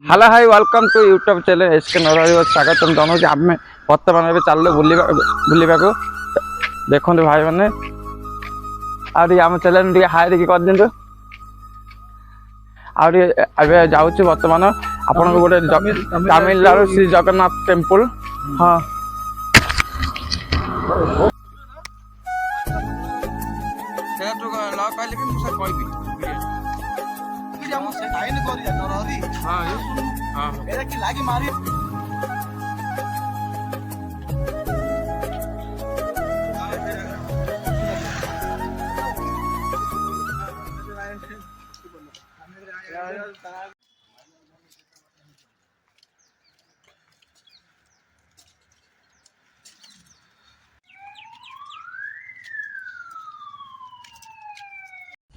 Hello hi welcome to YouTube channel SK Narhari स्वागत जनाऊँ आम बर्तमान ए चल बुलवा देखो भाई मैंने आम चैनल हाई देखिए कर दिखाँ जाऊँ बर्तमान आपन को गोटे तमिलनाडु श्री जगन्नाथ टेम्पल हाँ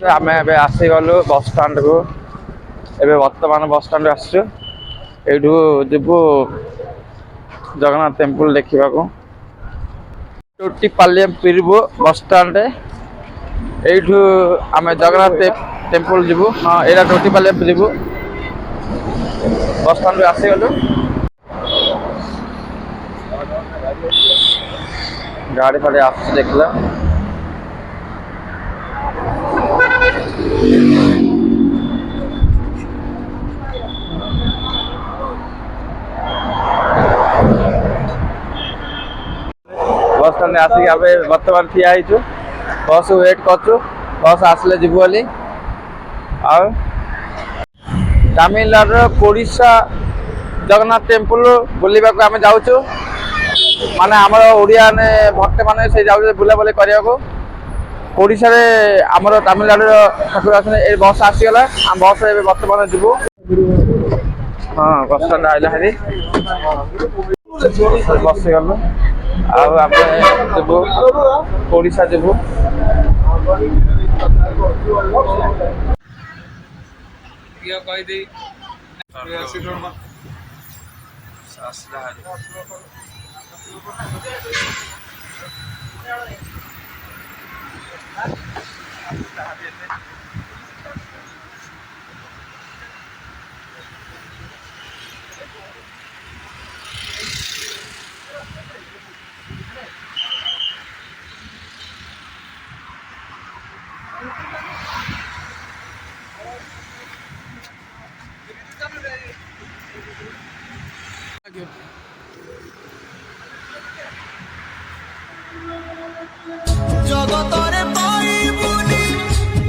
आम आसीगलु बस स्टाण्ड को एबे वर्तमान बस स्टाण्ड आसचु एठू जीवु जगन्नाथ टेम्पल देखा टोटीपाल्यम फिरबू बस स्टाण्ड एठू आम जगन्नाथ टेम्पल जीवु हाँ यहाँ टोटीपाल्यम फिरबू बस स्टाण्ड आसीगलु गाड़ी फाड़ी आस देखला बस स्टाण्ड आसिक बर्तमान ठिया बस वेट कर बस आसले जीव बोली तमिलनाडु कोडिशा जगन्नाथ टेम्पल बुलवा आम जाऊँ माने आमर ओडिया ने भक्त मैंने से जाऊ बुलाबुली करने ओडिशा रे आमर तमिलनाडु ठाकुर आस बस आसीगला आम बस बर्तमान जीवु हाँ बस स्टाण्ड आइला हारी बसीगलु आम जीवु ओडिशा जीवु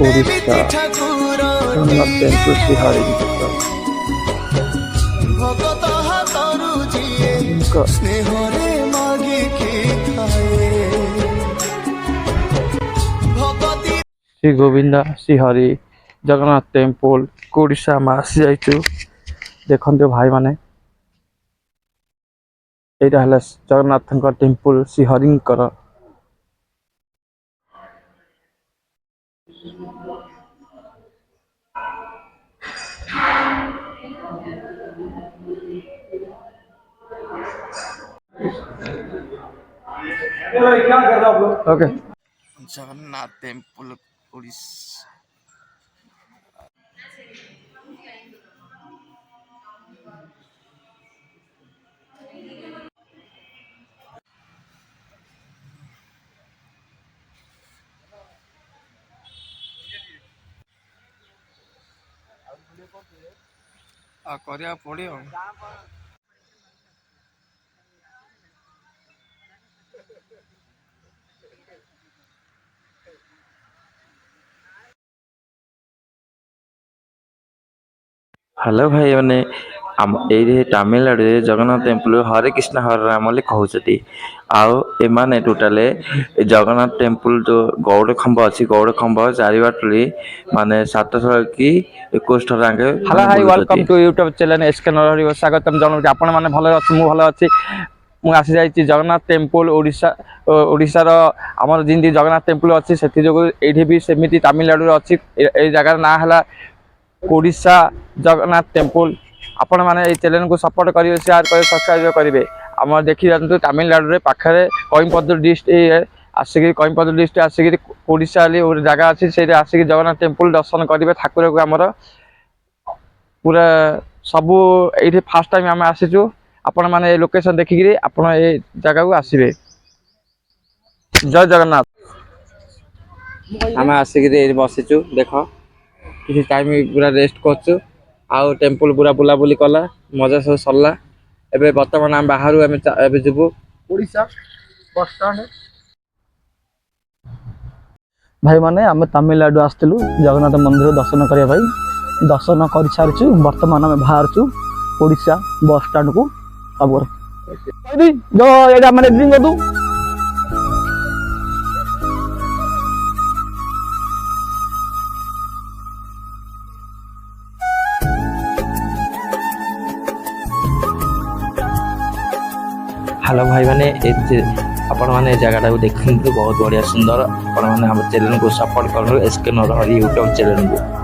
ओडिशा जगन्नाथ टेम्पल श्रीहरि श्री गोविंद श्रीहरि जगन्नाथ टेम्पल ओडिशा में आसी जाइचु देखते भाई माने यहाँ है Jagannath temple Shrihari okay Jagannath temple Orissa करिया पड़ियो हेलो भाई मैंने ये तमिलनाडु जगन्नाथ टेम्पल हरे कृष्ण हरे राम कहते आने टोटाल जगन्नाथ टेम्पल जो गौड़ खंब अच्छी गौड़ खंब चारिबाटी माने 700 कि 21 थर आगे hello hi welcome to YouTube channel SK Narhari स्वागत जनाऊँ आपण मैंने भल अच्छी मु भल अच्छी मुझे आसी जाइए जगन्नाथ टेम्पल ओडिशार आमर जमी जगन्नाथ टेम्पल अच्छी से जो ये भी सेमती तमिलनाडु अच्छी ये जगार ना है ओडिशा जगन्नाथ टेम्पल आपण मैंने चैनल को सपोर्ट करेंगे शेयर करेंगे सब्सक्राइब करेंगे आम देखी जातु तमिलनाडु पाखे कईमपदुर डिस्ट्रिक्ट आसिक कईमपदुर डिस्ट्रिक्ट आसिक ओडिशा गोटे जगह अच्छी से आसिक जगन्नाथ टेम्पल दर्शन करेंगे ठाकुर को आमर पूरा सबू ये फास्ट टाइम आम आसीचु आपण मैंने लोकेशन देखिकी आपण ये जगह को आसबे। जय जगन्नाथ। आम आसिक बसीचु देख किसी टाइम पूरा रेस्ट करचु आउ टेम्पल पूरा बुलाबुली कला मजा सब सरला। एबे वर्तमान आम बाहर आम जीवु ओडिशा बस स्टैंड। भाई माने आम तमिलनाडु आसलु जगन्नाथ मंदिर दर्शन करने। दर्शन कर सारी बर्तमान आम बाहर ओडिशा बस स्टैंड को सब जो मैंने ड्रिंक कर दू। हेलो भाई मैंने आपण मैंने जगह को देखते बहुत बढ़िया सुंदर। आपण मैंने हम चैनल को सपोर्ट करूँ एसके नरहरी यूट्यूब चैनल को।